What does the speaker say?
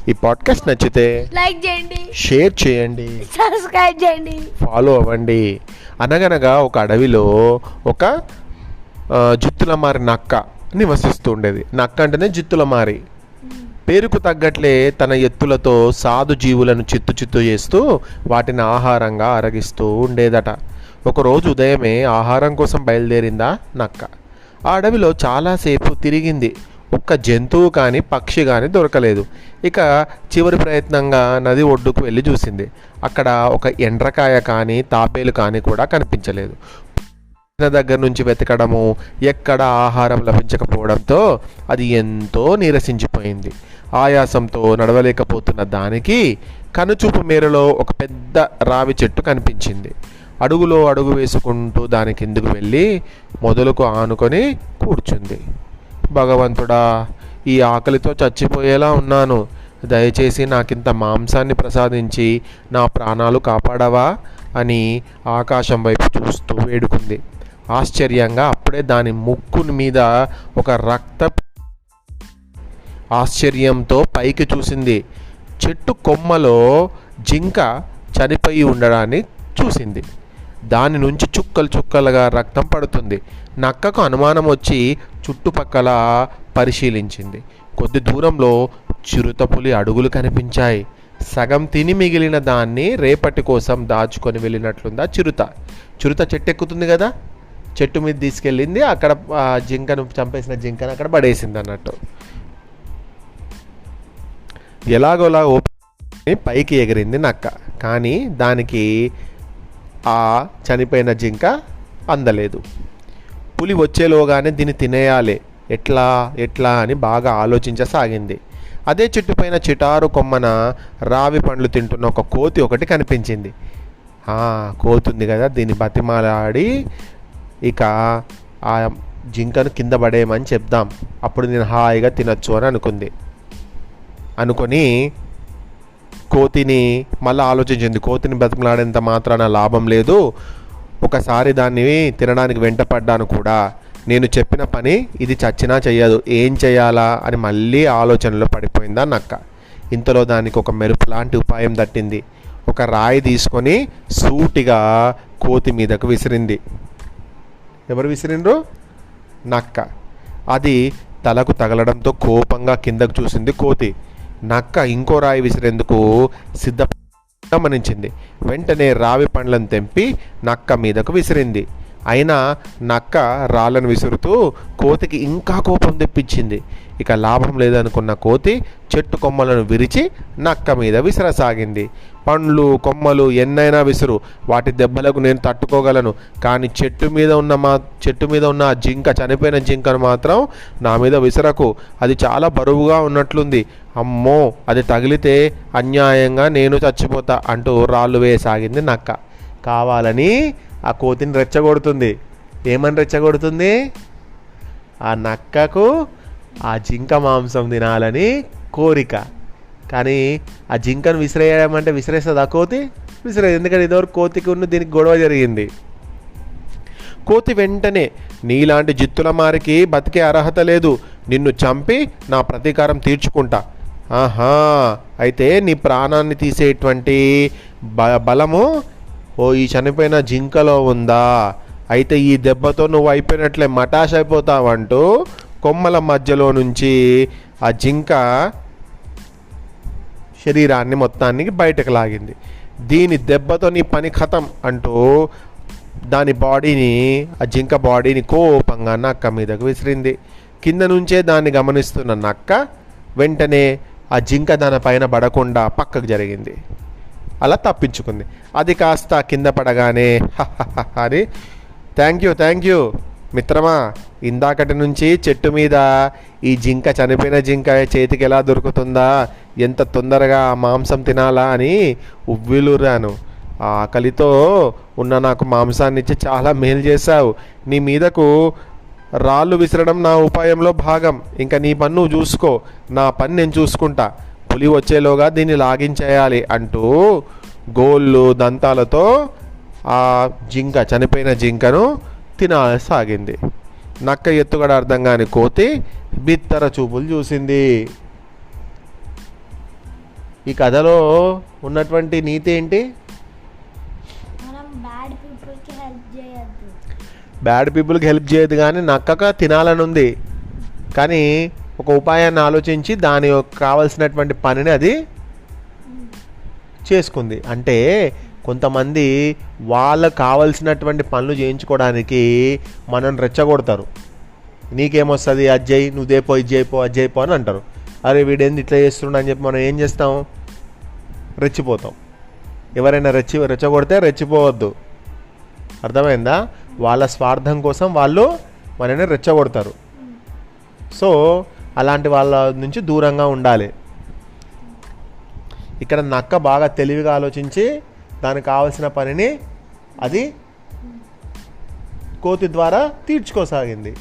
ఈ పాడ్కాస్ట్ నచ్చితే లైక్ చేయండి, షేర్ చేయండి, సబ్స్క్రైబ్ చేయండి, ఫాలో అవ్వండి. అనగనగా ఒక అడవిలో ఒక జిత్తులమారి నక్క నివసిస్తూ ఉండేది. నక్క అంటేనే జిత్తులమారి. పేరుకు తగ్గట్లే తన ఎత్తులతో సాధు జీవులను చిత్తు చేస్తూ వాటిని ఆహారంగా అరగిస్తూ ఉండేదట. ఒకరోజు ఉదయమే ఆహారం కోసం బయలుదేరిందా నక్క. ఆ అడవిలో చాలాసేపు తిరిగింది. ఒక్క జంతువు కానీ పక్షి కానీ దొరకలేదు. ఇక చివరి ప్రయత్నంగా నది ఒడ్డుకు వెళ్ళి చూసింది. అక్కడ ఒక ఎండ్రకాయ కానీ తాపేలు కానీ కూడా కనిపించలేదు. దగ్గర నుంచి వెతకడము, ఎక్కడ ఆహారం లభించకపోవడంతో అది ఎంతో నీరసించిపోయింది. ఆయాసంతో నడవలేకపోతున్న దానికి కనుచూపు మేరలో ఒక పెద్ద రావి చెట్టు కనిపించింది. అడుగులో అడుగు వేసుకుంటూ దాని కిందకు వెళ్ళి మొదలుకు ఆనుకొని కూర్చుంది. భగవంతుడా, ఈ ఆకలితో చచ్చిపోయేలా ఉన్నాను. దయచేసి నాకింత మాంసాన్ని ప్రసాదించి నా ప్రాణాలు కాపాడవా అని ఆకాశం వైపు చూస్తూ వేడుకుంది. ఆశ్చర్యంగా అప్పుడే దాని ముక్కు మీద ఒక ఆశ్చర్యంతో పైకి చూసింది. చెట్టు కొమ్మలో జింక చనిపోయి ఉండడాన్ని చూసింది. దాని నుంచి చుక్కలు చుక్కలుగా రక్తం పడుతుంది. నక్కకు అనుమానం వచ్చి చుట్టుపక్కల పరిశీలించింది. కొద్ది దూరంలో చిరుతపులి అడుగులు కనిపించాయి. సగం తిని మిగిలిన దాన్ని రేపటి కోసం దాచుకొని వెళ్ళినట్లుందా చిరుత చెట్టు ఎక్కుతుంది కదా, చెట్టు మీద తీసుకెళ్ళింది. అక్కడ జింకను చంపేసిన జింకను అక్కడ పడేసింది అన్నట్టు. ఎలాగోలా పైకి ఎగిరింది నక్క. కానీ దానికి ఆ చనిపోయిన జింక అందలేదు. పులి వచ్చేలోగానే దీన్ని తినేయాలి, ఎట్లా అని బాగా ఆలోచించసాగింది. అదే చెట్టుపైన చిటారు కొమ్మన రావి పండ్లు తింటున్న ఒక కోతి ఒకటి కనిపించింది. కోతుంది కదా, దీన్ని బతిమాలాడి ఇక ఆ జింకను కింద పడేయమని చెప్దాం, అప్పుడు నేను హాయిగా తినచ్చు అని అనుకొని కోతిని మళ్ళీ ఆలోచించింది. కోతిని బతిమలాడేంత మాత్రాన లాభం లేదు, ఒకసారి దాన్ని తినడానికి వెంటపడ్డాను కూడా, నేను చెప్పిన పని ఇది చచ్చినా చెయ్యదు, ఏం చేయాలా అని మళ్ళీ ఆలోచనలో పడిపోయిందా నక్క. ఇంతలో దానికి ఒక మెరుపు లాంటి ఉపాయం తట్టింది. ఒక రాయి తీసుకొని సూటిగా కోతి మీదకు విసిరింది. ఎవరు విసిరిండ్రు? నక్క. అది తలకు తగలడంతో కోపంగా కిందకు చూసింది కోతి. నక్క ఇంకో రాయి విసిరేందుకు గమనించింది. వెంటనే రావి పండ్లను తెంపి నక్క మీదకు విసిరింది. అయినా నక్క రాళ్ళను విసురుతూ కోతికి ఇంకా కోపం తెప్పించింది. ఇక లాభం లేదనుకున్న కోతి చెట్టు కొమ్మలను విరిచి నక్క మీద విసిరసాగింది. పండ్లు కొమ్మలు ఎన్నైనా విసురు, వాటి దెబ్బలకు నేను తట్టుకోగలను, కానీ చెట్టు మీద ఉన్న ఆ జింక, చనిపోయిన జింకను మాత్రం నా మీద విసరకు, అది చాలా బరువుగా ఉన్నట్లుంది, అమ్మో అది తగిలితే అన్యాయంగా నేను చచ్చిపోతా అంటూ రాళ్ళు వేయసాగింది నక్క. కావాలని ఆ కోతిని రెచ్చగొడుతుంది. ఏమని రెచ్చగొడుతుంది? ఆ నక్కకు ఆ జింక మాంసం తినాలని కోరిక. కానీ ఆ జింకను విసిరేయడం అంటే విసిరేస్తుంది ఆ కోతి? విసిరేది. ఎందుకంటే ఇదివరకు కోతికి దీనికి గొడవ జరిగింది. కోతి వెంటనే, నీలాంటి జిత్తులమారికి బతికే అర్హత లేదు, నిన్ను చంపి నా ప్రతీకారం తీర్చుకుంటా. అయితే నీ ప్రాణాన్ని తీసేటువంటి బలము ఈ చనిపోయిన జింకలో ఉందా? అయితే ఈ దెబ్బతో నువ్వు అయిపోయినట్లే, మటాష్ అయిపోతావంటూ కొమ్మల మధ్యలో నుంచి ఆ జింక శరీరాన్ని మొత్తానికి బయటకు లాగింది. దీని దెబ్బతో నీ పని ఖతం అంటూ దాని బాడీని, ఆ జింక బాడీని కోపంగా నక్క మీదకు విసిరింది. కింద నుంచే దాన్ని గమనిస్తున్న నక్క వెంటనే ఆ జింక దానిపైన పడకుండా పక్కకు జరిగింది. అలా తప్పించుకుంది. అది కాస్త కింద పడగానే అని థ్యాంక్ యూ మిత్రమా, ఇందాకటి నుంచి చెట్టు మీద ఈ జింక, చనిపోయిన జింక చేతికి ఎలా దొరుకుతుందా, ఎంత తొందరగా మాంసం తినాలా అని ఉవ్విలూరాను. ఆ ఆకలితో ఉన్న నాకు మాంసాన్ని ఇచ్చి చాలా మేలు చేశావు. నీ మీదకు రాళ్ళు విసరడం నా ఉపాయంలో భాగం. ఇంకా నీ పని నువ్వు చూసుకో, నా పని నేను చూసుకుంటా. పులి వచ్చేలోగా దీన్ని లాగించేయాలి అంటూ గోళ్ళు దంతాలతో ఆ జింక, చనిపోయిన జింకను తినసాగింది. నక్క ఎత్తుగడ అర్థం కాని కోతి బిత్తర చూపులు చూసింది. ఈ కథలో ఉన్నటువంటి నీతి ఏంటి? మనం బ్యాడ్ పీపుల్కి హెల్ప్ చేయొద్దు. బ్యాడ్ పీపుల్కి హెల్ప్ చేయదు, కానీ నక్కక తినాలని ఉంది. కానీ ఒక ఉపాయాన్ని ఆలోచించి దాని కావలసినటువంటి పనిని అది చేసుకుంది. అంటే కొంతమంది వాళ్ళకు కావలసినటువంటి పనులు చేయించుకోవడానికి మనం రెచ్చగొడతారు. నీకేమొస్తుంది, అది చేయి, నువ్వు దేపో, ఇది చేయపో, అది చేయపో అని అంటారు. అరే వీడేంది ఇట్లా చేస్తున్నాడు అని చెప్పి మనం ఏం చేస్తాం? రెచ్చిపోతాం. ఎవరైనా రెచ్చగొడితే రెచ్చిపోవద్దు. అర్థమైందా? వాళ్ళ స్వార్థం కోసం వాళ్ళు మనని రెచ్చగొడతారు. సో అలాంటి వాళ్ళ నుంచి దూరంగా ఉండాలి. ఇక్కడ నక్క బాగా తెలివిగా ఆలోచించి దానికి కావలసిన పనిని అది కోతి ద్వారా తీర్చుకోసాగింది.